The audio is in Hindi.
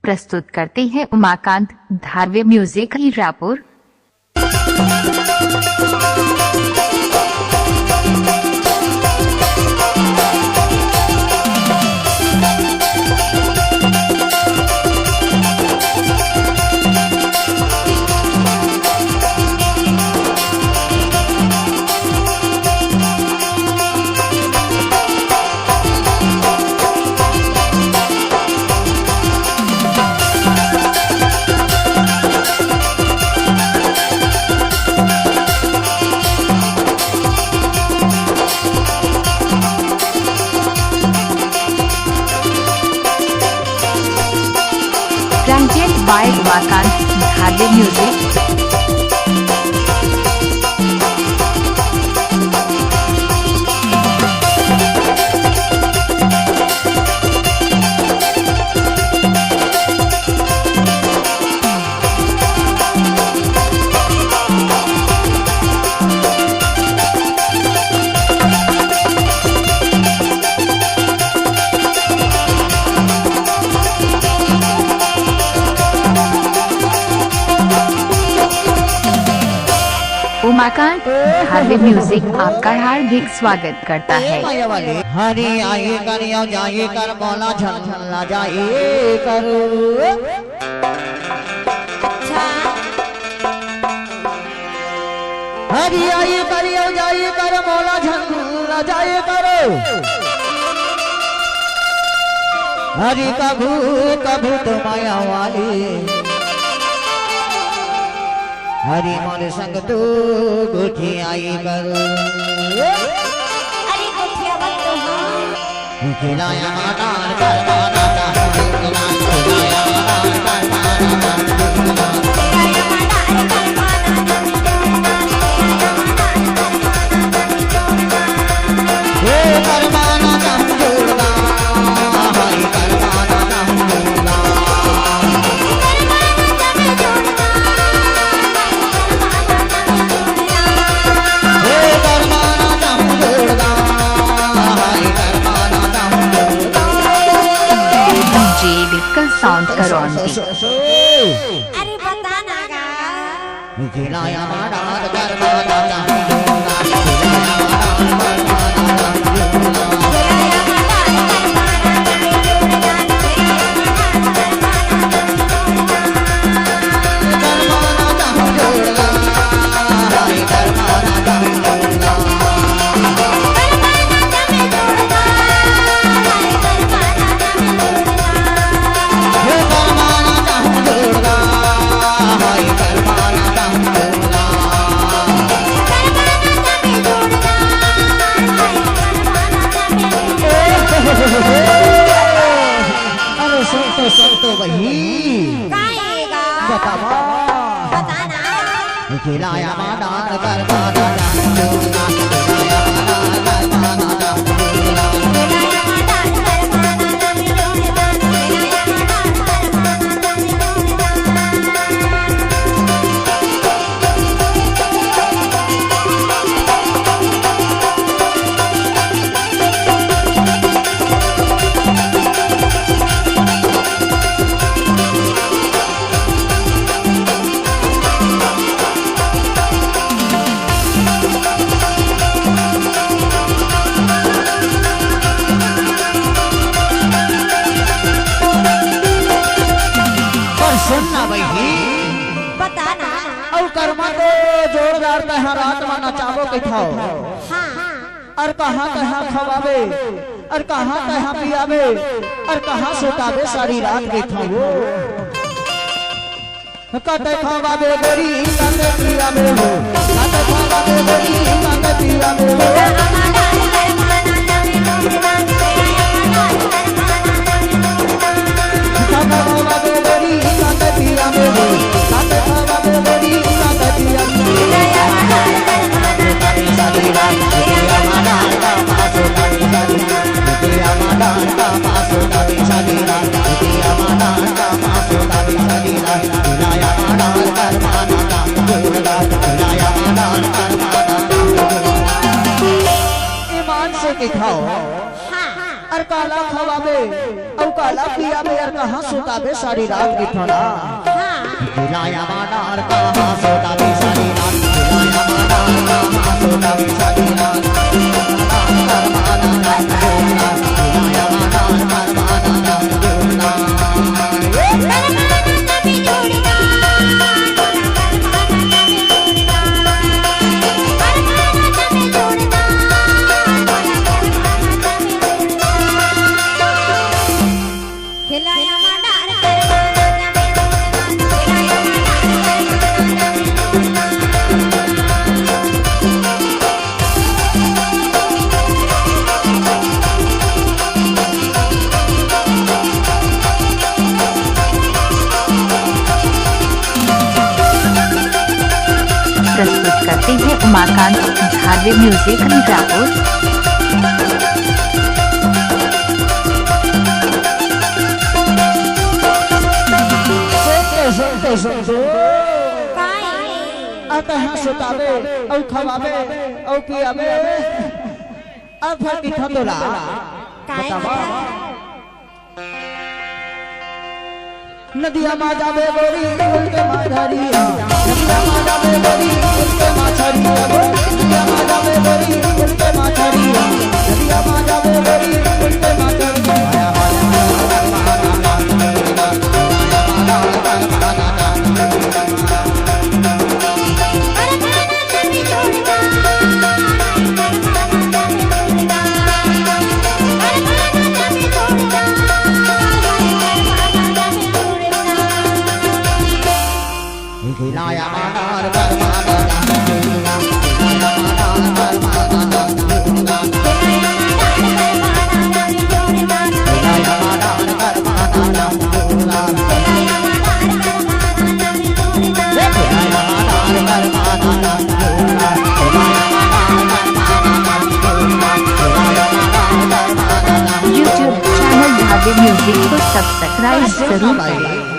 प्रस्तुत करते हैं Umakant Dharve music Hirapur. Presented by Umakant Dharve music. Umakant Dharve music आपका हार्दिक स्वागत करता है। हरे आए कर जाए कर बोला झल्ला जाए कर हरे आए कर जाए कर बोला झल्ला जाए करो हरे कभू कभू तो माया वाली हरि मोर संग तू गुठी आई कर अरे गुठिया बंद हो खिलाया मातार कर माता खिलाया मातार कर माता साउंड करो अरे बताना गा खिलाया मातार कर माता खिलाया मातार कर माता कर्मा को जोरदार कहा रात में नचावो कैठाओ और कहाँ कहाँ खवावे और कहाँ कहाँ पियावे और कहाँ सुतावे सारी रात बैठाओ कते खवावे गोरी कते पियावे हो कते खवावे गोरी कते पियावे हो कते खवावे गोरी कते पियावे हो कते खवावे गोरी ईमान से दिखाओ और काला खवाबे और काला पिया में यार कहाँ सुताबे सारी रात की थोड़ा खिलाया मानार कहाँ सुताबे सारी रात खिलाया मानार कहाँ सुताबे सारी रात प्रस्तुत करते हैं उमाकांत धार्वे म्यूजिक मिर्जापुर। कहाँ सुताबे औ खवाबे औ पियाबे अब फिर किथा तोला बतावा नदिया मा जाबे गोरी उनके माधरिया नदिया मा जाबे गोरी उनके माछरिया नदिया मा जाबे गोरी उनके माछरिया नदिया मा जाबे गोरी उनके माछरिया खिलाया मानार YouTube चैनल धार्वे म्यूजिक को सब्सक्राइब जरूर करें।